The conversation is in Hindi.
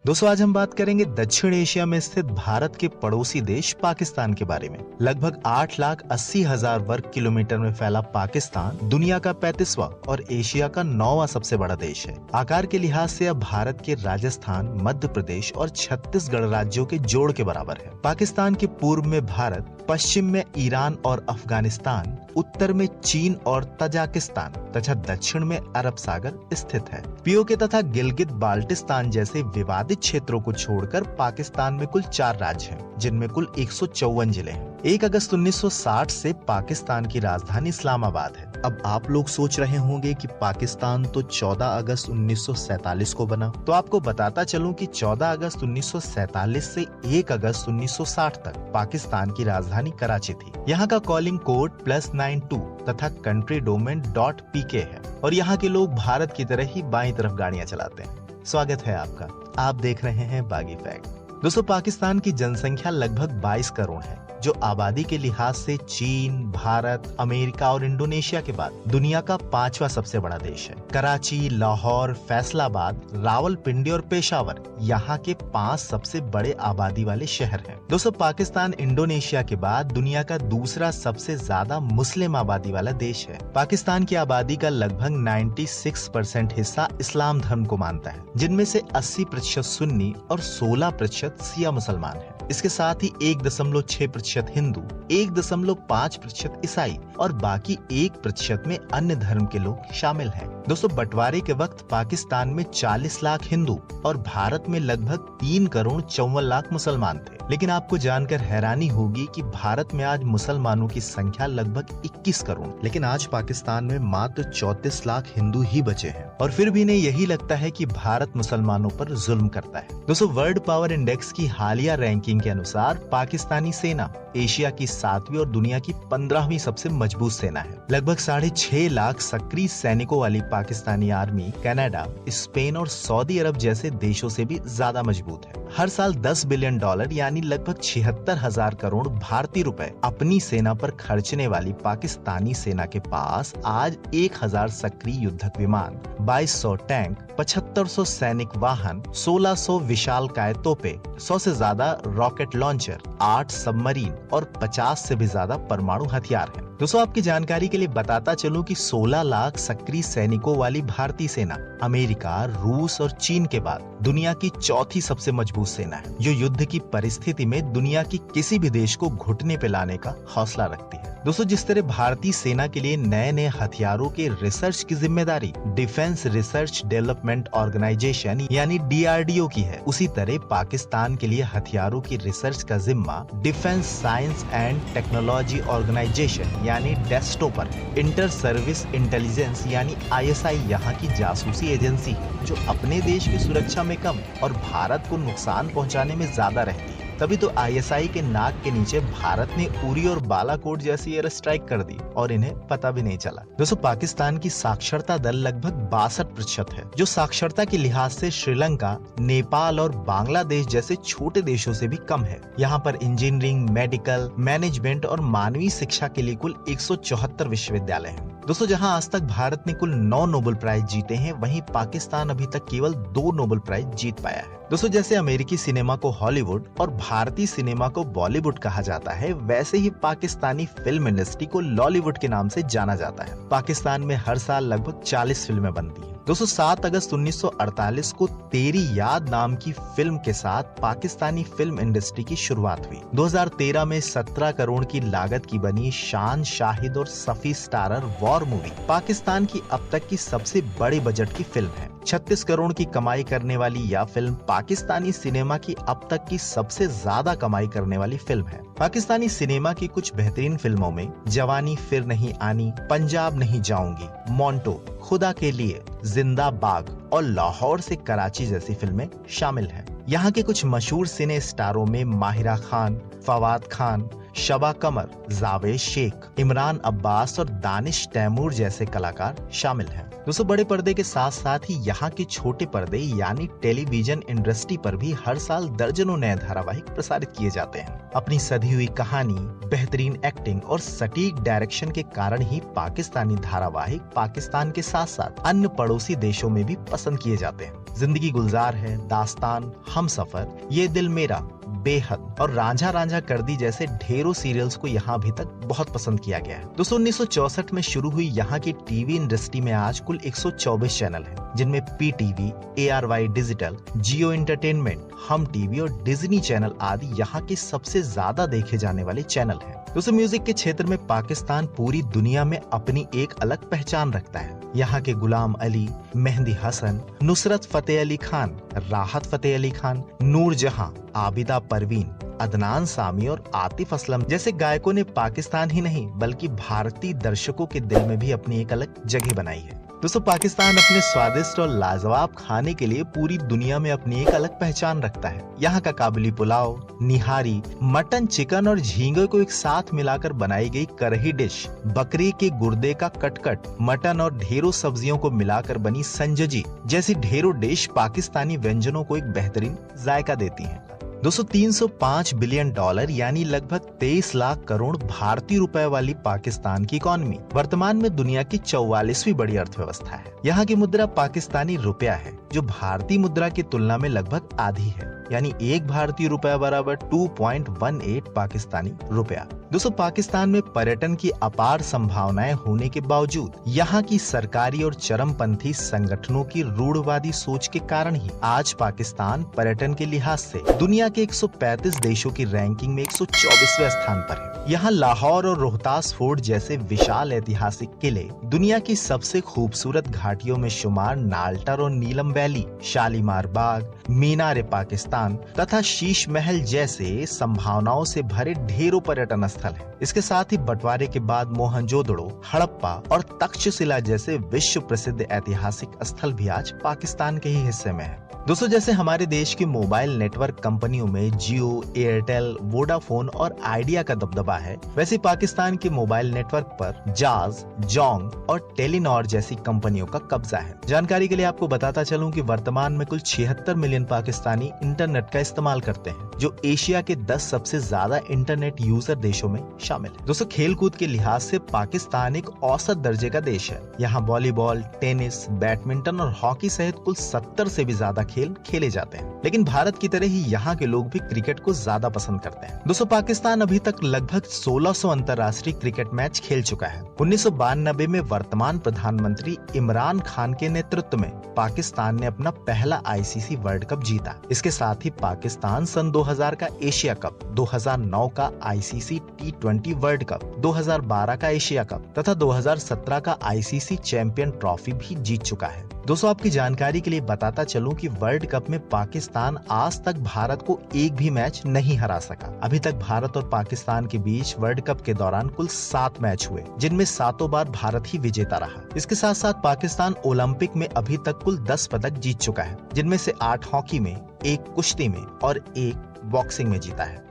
दोस्तों आज हम बात करेंगे दक्षिण एशिया में स्थित भारत के पड़ोसी देश पाकिस्तान के बारे में। लगभग 8,80,000 वर्ग किलोमीटर में फैला पाकिस्तान दुनिया का 35वां और एशिया का 9वां सबसे बड़ा देश है। आकार के लिहाज से अब भारत के राजस्थान, मध्य प्रदेश और छत्तीसगढ़ राज्यों के जोड़ के बराबर है। पाकिस्तान के पूर्व में भारत, पश्चिम में ईरान और अफगानिस्तान, उत्तर में चीन और तजाकिस्तान तथा दक्षिण में अरब सागर स्थित है। पीओके तथा गिलगित बाल्टिस्तान जैसे विवादित क्षेत्रों को छोड़कर पाकिस्तान में कुल 4 राज्य हैं, जिनमें कुल 154 जिले हैं। 1 अगस्त 1960 से पाकिस्तान की राजधानी इस्लामाबाद है। अब आप लोग सोच रहे होंगे कि पाकिस्तान तो 14 अगस्त 1947 को बना, तो आपको बताता चलूं कि 14 अगस्त 1947 से 1 अगस्त 1960 तक पाकिस्तान की राजधानी कराची थी। यहाँ का कॉलिंग कोड +92 तथा कंट्री डोमेन .pk है और यहाँ के लोग भारत की तरह ही बाईं तरफ गाड़ियाँ चलाते हैं। स्वागत है आपका, आप देख रहे हैं बागी फैक्ट। दोस्तों पाकिस्तान की जनसंख्या लगभग 22 करोड़ है, जो आबादी के लिहाज से चीन, भारत, अमेरिका और इंडोनेशिया के बाद दुनिया का 5वां सबसे बड़ा देश है। कराची, लाहौर, फैसलाबाद, रावलपिंडी और पेशावर यहाँ के 5 सबसे बड़े आबादी वाले शहर हैं। दोस्तों पाकिस्तान इंडोनेशिया के बाद दुनिया का दूसरा सबसे ज्यादा मुस्लिम आबादी वाला देश है। पाकिस्तान की आबादी का लगभग 96% हिस्सा इस्लाम धर्म को मानता है, जिनमें से 80% सुन्नी और 16% शिया मुसलमान है। इसके साथ ही 1.6% हिंदू, 1.5% ईसाई और बाकी 1% में अन्य धर्म के लोग शामिल हैं। दोस्तों बंटवारे के वक्त पाकिस्तान में 40 लाख हिंदू और भारत में लगभग 3 करोड़ 54 लाख मुसलमान थे। लेकिन आपको जानकर हैरानी होगी कि भारत में आज मुसलमानों की संख्या लगभग 21 करोड़, लेकिन आज पाकिस्तान में मात्र 34 लाख हिंदू ही बचे हैं। और फिर भी इन्हें यही लगता है कि भारत मुसलमानों पर जुल्म करता है। दोस्तों वर्ल्ड पावर इंडेक्स की हालिया रैंकिंग के अनुसार पाकिस्तानी सेना एशिया की 7वीं और दुनिया की 15वीं सबसे मजबूत सेना है। लगभग 6.5 लाख सक्रिय सैनिकों वाली पाकिस्तानी आर्मी कनाडा, स्पेन और सऊदी अरब जैसे देशों से भी ज्यादा मजबूत है। हर साल $10 बिलियन यानी लगभग 76,000 करोड़ भारतीय रुपए अपनी सेना पर खर्चने वाली पाकिस्तानी सेना के पास आज 1,000 सक्रिय युद्धक विमान, 2200 टैंक, 7500 सैनिक वाहन, 1600 विशालकाय तोपें, 100 से ज्यादा रॉकेट लॉन्चर, 8 सबमरीन और 50 से भी ज्यादा परमाणु हथियार हैं। दोस्तों आपकी जानकारी के लिए बताता चलूं कि 16 लाख सक्रिय सैनिकों वाली भारतीय सेना अमेरिका, रूस और चीन के बाद दुनिया की 4थी सबसे मजबूत सेना है, जो युद्ध की परिस्थिति में दुनिया की किसी भी देश को घुटने पे लाने का हौसला रखती है। दोस्तों जिस तरह भारतीय सेना के लिए नए नए हथियारों के रिसर्च की जिम्मेदारी डिफेंस रिसर्च डेवलपमेंट ऑर्गेनाइजेशन यानी DRDO की है, उसी तरह पाकिस्तान के लिए हथियारों की रिसर्च का जिम्मा defence science and technology organisation यानी डेस्टो पर है। इंटर सर्विस इंटेलिजेंस यानी ISI यहाँ की जासूसी एजेंसी है, जो अपने देश की सुरक्षा में कम और भारत को नुकसान पहुँचाने में ज्यादा रहती है। तभी तो ISI के नाक के नीचे भारत ने उरी और बालाकोट जैसी एयर स्ट्राइक कर दी और इन्हें पता भी नहीं चला। दोस्तों पाकिस्तान की साक्षरता दर लगभग 62% है, जो साक्षरता के लिहाज से श्रीलंका, नेपाल और बांग्लादेश जैसे छोटे देशों से भी कम है। यहाँ पर इंजीनियरिंग, मेडिकल, मैनेजमेंट और मानवीय शिक्षा के लिए कुल 174 विश्वविद्यालय हैं। दोस्तों जहां आज तक भारत ने कुल 9 नोबेल प्राइज जीते हैं, वहीं पाकिस्तान अभी तक केवल 2 नोबेल प्राइज जीत पाया है। दोस्तों जैसे अमेरिकी सिनेमा को हॉलीवुड और भारतीय सिनेमा को बॉलीवुड कहा जाता है, वैसे ही पाकिस्तानी फिल्म इंडस्ट्री को लॉलीवुड के नाम से जाना जाता है। पाकिस्तान में हर साल लगभग 40 फिल्में बनती हैं। दोस्तों 7 अगस्त 1948 को तेरी याद नाम की फिल्म के साथ पाकिस्तानी फिल्म इंडस्ट्री की शुरुआत हुई। 2013 में 17 करोड़ की लागत की बनी शान, शाहिद और Safi starrer war movie Pakistan की अब तक की सबसे बड़े बजट की फिल्म है। 36 करोड़ की कमाई करने वाली यह फिल्म पाकिस्तानी सिनेमा की अब तक की सबसे ज्यादा कमाई करने वाली फिल्म है। पाकिस्तानी सिनेमा की कुछ बेहतरीन फिल्मों में जवानी फिर नहीं आनी, पंजाब नहीं जाऊंगी, मोंटो, खुदा के लिए, जिंदा बाग और लाहौर से कराची जैसी फिल्में शामिल हैं। यहाँ के कुछ मशहूर सिने स्टारों में माहिरा खान, फवाद खान, शबा कमर, जावेद शेख, इमरान अब्बास और दानिश तैमूर जैसे कलाकार शामिल हैं। दोस्तों बड़े पर्दे के साथ साथ ही यहाँ के छोटे पर्दे यानी टेलीविजन इंडस्ट्री पर भी हर साल दर्जनों नए धारावाहिक प्रसारित किए जाते हैं। अपनी सधी हुई कहानी, बेहतरीन एक्टिंग और सटीक डायरेक्शन के कारण ही पाकिस्तानी धारावाहिक पाकिस्तान के साथ साथ अन्य पड़ोसी देशों में भी पसंद किए जाते हैं। जिंदगी गुलजार है, दास्तान, हमसफर, ये दिल मेरा, बेहद और रांझा रांझा कर दी जैसे ढेरों सीरियल्स को यहाँ अभी तक बहुत पसंद किया गया है। दोस्तों 1964 में शुरू हुई यहाँ की टीवी इंडस्ट्री में आज कुल 124 चैनल हैं, जिनमें PTV, ARY डिजिटल, जियो एंटरटेनमेंट, हम टीवी और डिज्नी चैनल आदि यहाँ के सबसे ज्यादा देखे जाने वाले चैनल हैं। दोस्तों म्यूजिक के क्षेत्र में पाकिस्तान पूरी दुनिया में अपनी एक अलग पहचान रखता है। यहाँ के गुलाम अली, मेहंदी हसन, नुसरत फतेह अली खान, राहत फतेह अली खान, नूर जहां, आबिदा परवीन, अदनान सामी और आतिफ असलम जैसे गायकों ने पाकिस्तान ही नहीं बल्कि भारतीय दर्शकों के दिल में भी अपनी एक अलग जगह बनाई है। दोस्तों पाकिस्तान अपने स्वादिष्ट और लाजवाब खाने के लिए पूरी दुनिया में अपनी एक अलग पहचान रखता है। यहाँ का काबुली पुलाव, निहारी, मटन, चिकन और झींगे को एक साथ मिलाकर बनाई गई करही डिश, बकरी के गुर्दे का कटकट, मटन और ढेरों सब्जियों को मिलाकर बनी संजजी जैसी ढेरों डिश पाकिस्तानी व्यंजनों को एक बेहतरीन जायका देती हैं। दोस्तों 305 बिलियन डॉलर यानी लगभग 23 लाख करोड़ भारतीय रुपए वाली पाकिस्तान की इकोनॉमी वर्तमान में दुनिया की 44वीं बड़ी अर्थव्यवस्था है। यहाँ की मुद्रा पाकिस्तानी रुपया है, जो भारतीय मुद्रा की तुलना में लगभग आधी है, यानी एक भारतीय रुपया बराबर 2.18 पाकिस्तानी रुपया। दोस्तों पाकिस्तान में पर्यटन की अपार संभावनाएं होने के बावजूद यहाँ की सरकारी और चरमपंथी संगठनों की रूढ़वादी सोच के कारण ही आज पाकिस्तान पर्यटन के लिहाज से दुनिया के 135 देशों की रैंकिंग में 124वें स्थान पर है। यहाँ लाहौर और रोहतास फोर्ट जैसे विशाल ऐतिहासिक किले, दुनिया की सबसे खूबसूरत घाटियों में शुमार नाल्टर और नीलम वैली, शालीमार बाग, मीनार पाकिस्तान तथा शीश महल जैसे संभावनाओं से भरे ढेरों पर्यटन स्थल है। इसके साथ ही बंटवारे के बाद मोहनजोदड़ो, हड़प्पा और तक्षशिला जैसे विश्व प्रसिद्ध ऐतिहासिक स्थल भी आज पाकिस्तान के ही हिस्से में है। दोस्तों जैसे हमारे देश की मोबाइल नेटवर्क कंपनियों में जियो, एयरटेल, वोडाफोन और आइडिया का दबदबा है, वैसे पाकिस्तान के मोबाइल नेटवर्क पर जाज, जोंग और टेलीनॉर जैसी कंपनियों का कब्जा है। जानकारी के लिए आपको बताता चलूं कि वर्तमान में कुल 76 मिलियन पाकिस्तानी इंटरनेट का इस्तेमाल करते हैं, जो एशिया के 10 सबसे ज्यादा इंटरनेट यूजर देशों में शामिल है। दोस्तों खेल कूद के लिहाज से पाकिस्तान एक औसत दर्जे का देश है। यहाँ वॉलीबॉल, टेनिस, बैडमिंटन और हॉकी सहित कुल 70 से भी ज्यादा खेल खेले जाते हैं। लेकिन भारत की तरह ही यहाँ के लोग भी क्रिकेट को ज्यादा पसंद करते हैं। दोस्तों पाकिस्तान अभी तक लगभग 1600 अंतर्राष्ट्रीय क्रिकेट मैच खेल चुका है। 1992 में वर्तमान प्रधानमंत्री इमरान खान के नेतृत्व में पाकिस्तान ने अपना पहला ICC वर्ल्ड कप जीता। इसके साथ ही पाकिस्तान सन 2000 का एशिया कप, 2009 का ICC T20 वर्ल्ड कप, 2012 का एशिया कप तथा 2017 का ICC चैंपियन ट्रॉफी भी जीत चुका है। दोस्तों आपकी जानकारी के लिए बताता चलूं कि वर्ल्ड कप में पाकिस्तान आज तक भारत को एक भी मैच नहीं हरा सका। अभी तक भारत और पाकिस्तान के बीच वर्ल्ड कप के दौरान कुल 7 मैच हुए, जिनमें 7 बार भारत ही विजेता रहा। इसके साथ साथ पाकिस्तान ओलंपिक में अभी तक कुल 10 पदक जीत चुका है, जिनमें से 8 हॉकी में, 1 कुश्ती में और 1 बॉक्सिंग में जीता है।